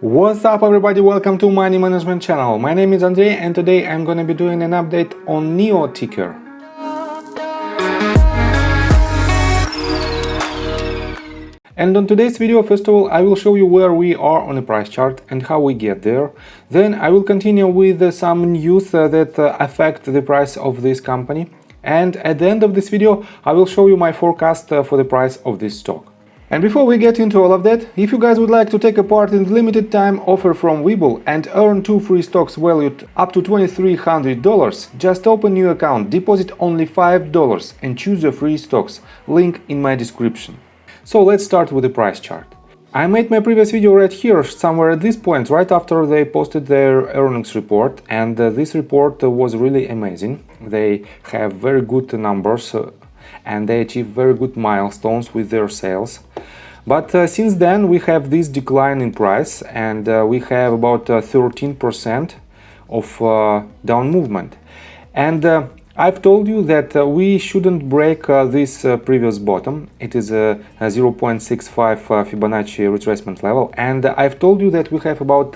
What's up everybody, welcome to Money Management channel. My name is Andrei and today I'm gonna be doing an update on NIO ticker. And on today's video, first of all, I will show you where we are on the price chart and how we get there. Then I will continue with some news that affect the price of this company. And at the end of this video, I will show you my forecast for the price of this stock. And before we get into all of that, if you guys would like to take a part in the limited time offer from WeBull and earn 2 free stocks valued up to $2,300, just open new account, deposit only $5 and choose your free stocks, link in my description. So let's start with the price chart. I made my previous video right here, somewhere at this point, right after they posted their earnings report, and this report was really amazing. They have very good numbers and they achieve very good milestones with their sales. But since then we have this decline in price and we have about 13% of down movement. And I've told you that we shouldn't break this previous bottom. It is a 0.65 Fibonacci retracement level, and I've told you that we have about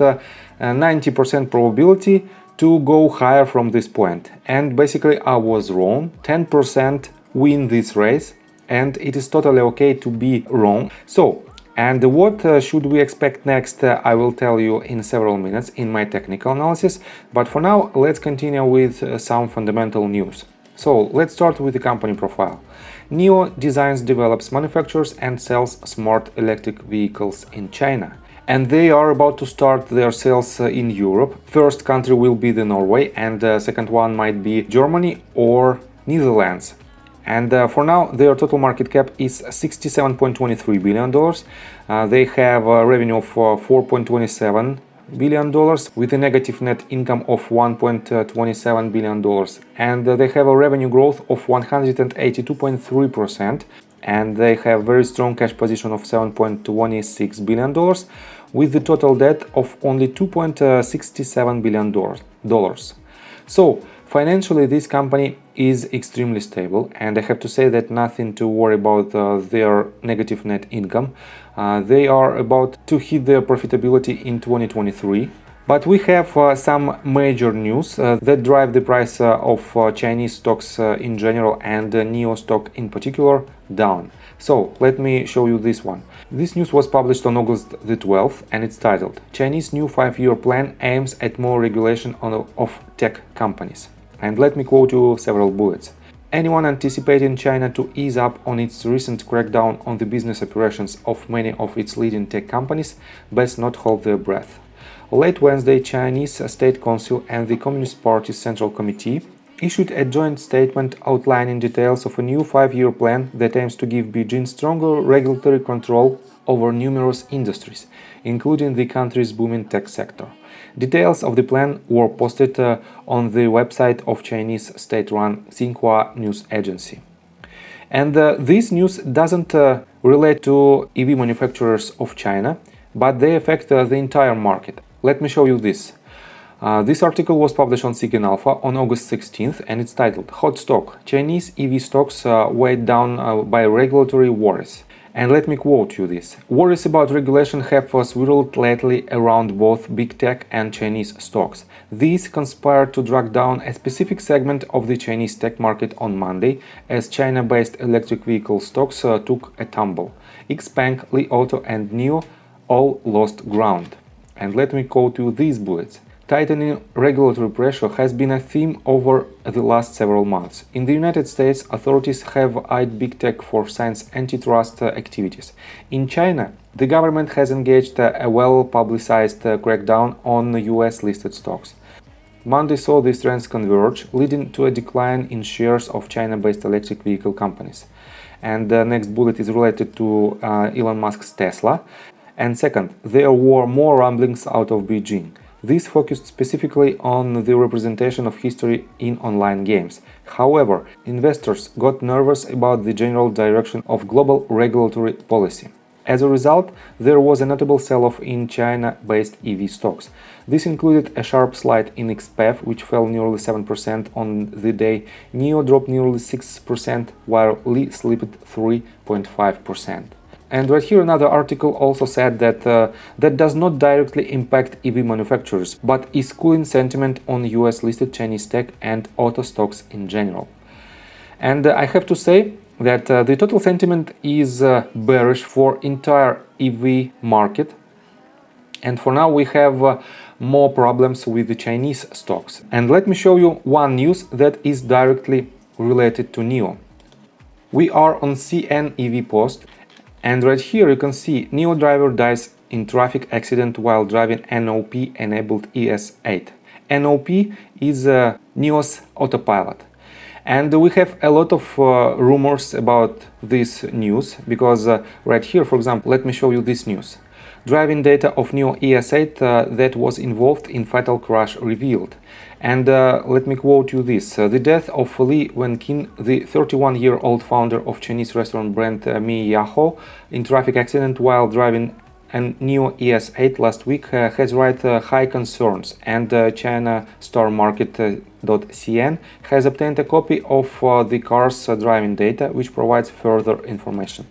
90% probability to go higher from this point. And basically I was wrong. 10% win this race, and it is totally okay to be wrong. So, and what should we expect next, I will tell you in several minutes in my technical analysis, but for now let's continue with some fundamental news. So let's start with the company profile. NIO designs, develops, manufactures and sells smart electric vehicles in China. And they are about to start their sales in Europe. First country will be the Norway, and second one might be Germany or Netherlands. And for now, their total market cap is $67.23 billion. They have a revenue of $4.27 billion with a negative net income of $1.27 billion. And they have a revenue growth of 182.3%. And they have very strong cash position of $7.26 billion with the total debt of only $2.67 billion. So financially, this company is extremely stable, and I have to say that nothing to worry about their negative net income. They are about to hit their profitability in 2023. But we have some major news that drive the price of Chinese stocks in general and NIO stock in particular down. So let me show you this one. This news was published on August the 12th and it's titled "Chinese new 5-year plan aims at more regulation of tech companies." And let me quote you several bullets. Anyone anticipating China to ease up on its recent crackdown on the business operations of many of its leading tech companies best not hold their breath. Late Wednesday, Chinese State Council and the Communist Party's Central Committee issued a joint statement outlining details of a new 5-year plan that aims to give Beijing stronger regulatory control over numerous industries, including the country's booming tech sector. Details of the plan were posted on the website of Chinese state-run Xinhua news agency. And this news doesn't relate to EV manufacturers of China, but they affect the entire market. Let me show you this. This article was published on Seeking Alpha on August 16th and it's titled "Hot Stock: Chinese EV stocks weighed down by regulatory worries." And let me quote you this. "Worries about regulation have swirled lately around both big tech and Chinese stocks. These conspired to drag down a specific segment of the Chinese tech market on Monday as China-based electric vehicle stocks took a tumble. Xpeng, Li Auto and NIO all lost ground." And let me quote you these bullets. "Tightening regulatory pressure has been a theme over the last several months. In the United States, authorities have eyed big tech for signs antitrust activities. In China, the government has engaged a well-publicized crackdown on US-listed stocks. Monday saw these trends converge, leading to a decline in shares of China-based electric vehicle companies." And the next bullet is related to Elon Musk's Tesla. And second, there were more rumblings out of Beijing. This focused specifically on the representation of history in online games. However, investors got nervous about the general direction of global regulatory policy. As a result, there was a notable sell-off in China-based EV stocks. This included a sharp slide in XPEF, which fell nearly 7% on the day. NIO dropped nearly 6%, while Li slipped 3.5%. And right here another article also said that that does not directly impact EV manufacturers, but is cooling sentiment on US listed Chinese tech and auto stocks in general. And I have to say that the total sentiment is bearish for entire EV market. And for now we have more problems with the Chinese stocks. And let me show you one news that is directly related to NIO. We are on CNEV post, and right here you can see NIO driver dies in traffic accident while driving NOP enabled ES8. NOP is NIO's autopilot. And we have a lot of rumors about this news, because right here, for example, let me show you this news. Driving data of NIO ES8 that was involved in fatal crash revealed. And let me quote you this. The death of Li Wenqin, the 31-year-old founder of Chinese restaurant brand Mi Yaho, in traffic accident while driving an NIO ES8 last week has raised high concerns, and China Star Market.cn has obtained a copy of the car's driving data, which provides further information.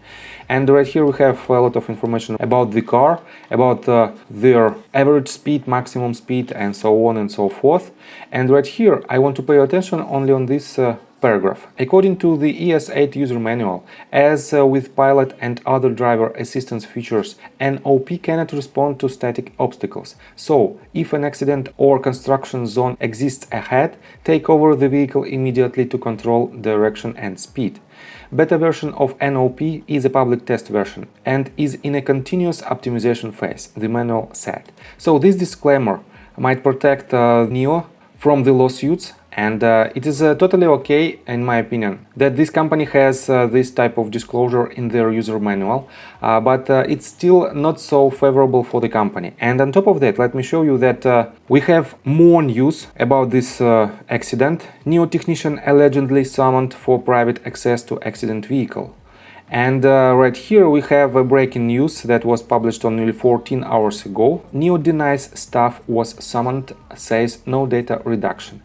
And right here we have a lot of information about the car, about their average speed, maximum speed, and so on and so forth. And right here I want to pay attention only on this paragraph. According to the ES8 user manual, as with pilot and other driver assistance features, NOP cannot respond to static obstacles. So, if an accident or construction zone exists ahead, take over the vehicle immediately to control direction and speed. Beta version of NOP is a public test version and is in a continuous optimization phase, the manual said. So this disclaimer might protect NIO from the lawsuits, and it is totally okay, in my opinion, that this company has this type of disclosure in their user manual, but it's still not so favorable for the company. And on top of that, let me show you that we have more news about this accident. NIO technician allegedly summoned for private access to accident vehicle. And right here we have a breaking news that was published only 14 hours ago. NIO denies staff was summoned, says no data reduction.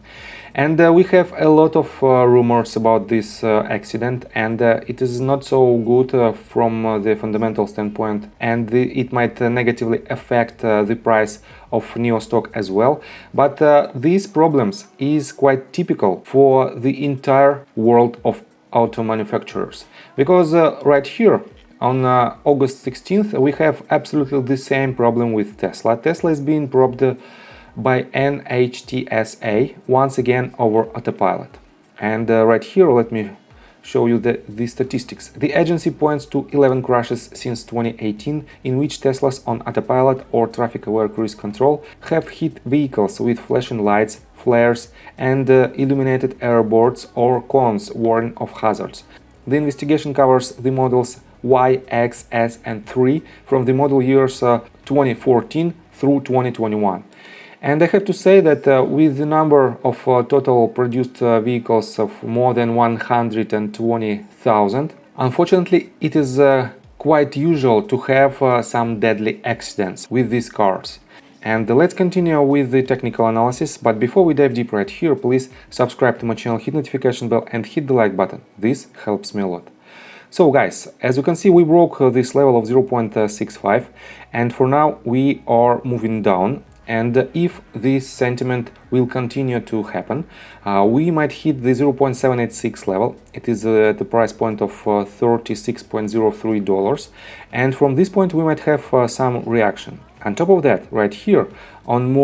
And we have a lot of rumors about this accident, and it is not so good from the fundamental standpoint, and it might negatively affect the price of NIO stock as well. But these problems is quite typical for the entire world of auto manufacturers, because right here on August 16th we have absolutely the same problem with Tesla. Tesla is being probed by NHTSA once again over autopilot. And right here let me show you the statistics. The agency points to 11 crashes since 2018 in which Teslas on autopilot or traffic-aware cruise control have hit vehicles with flashing lights, flares, and illuminated airboards or cones warning of hazards. The investigation covers the models Y, X, S, and 3 from the model years 2014 through 2021. And I have to say that with the number of total produced vehicles of more than 120,000, unfortunately it is quite usual to have some deadly accidents with these cars. And let's continue with the technical analysis, but before we dive deep right here, please subscribe to my channel, hit notification bell and hit the like button. This helps me a lot. So guys, as you can see, we broke this level of 0.65, and for now we are moving down. And if this sentiment will continue to happen, we might hit the 0.786 level. It is at the price point of $36.03, and from this point we might have some reaction. On top of that, right here, on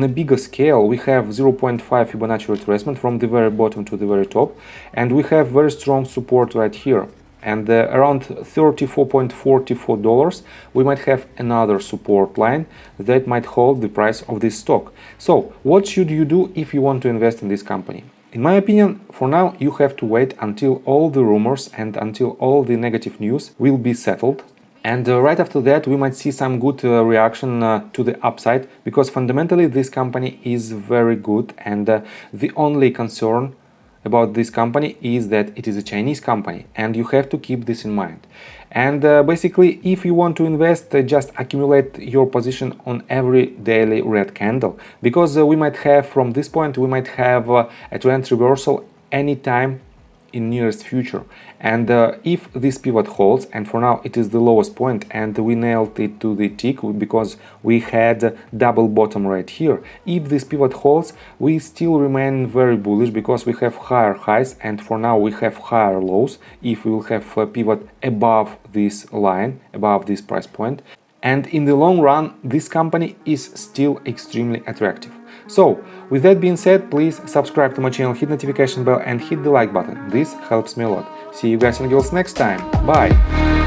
a bigger scale, we have 0.5 Fibonacci retracement from the very bottom to the very top, and we have very strong support right here. And around $34.44 we might have another support line that might hold the price of this stock. So what should you do if you want to invest in this company? In my opinion, for now you have to wait until all the rumors and until all the negative news will be settled. And right after that we might see some good reaction to the upside, because fundamentally this company is very good, and the only concern about this company is that it is a Chinese company, and you have to keep this in mind. And basically, if you want to invest, just accumulate your position on every daily red candle, because we might have, from this point, we might have a trend reversal anytime in nearest future. And if this pivot holds, and for now it is the lowest point and we nailed it to the tick because we had double bottom right here, if this pivot holds, we still remain very bullish because we have higher highs and for now we have higher lows if we will have a pivot above this line, above this price point. And in the long run, this company is still extremely attractive. So, with that being said, please subscribe to my channel, hit notification bell and hit the like button. This helps me a lot. See you guys and girls next time. Bye!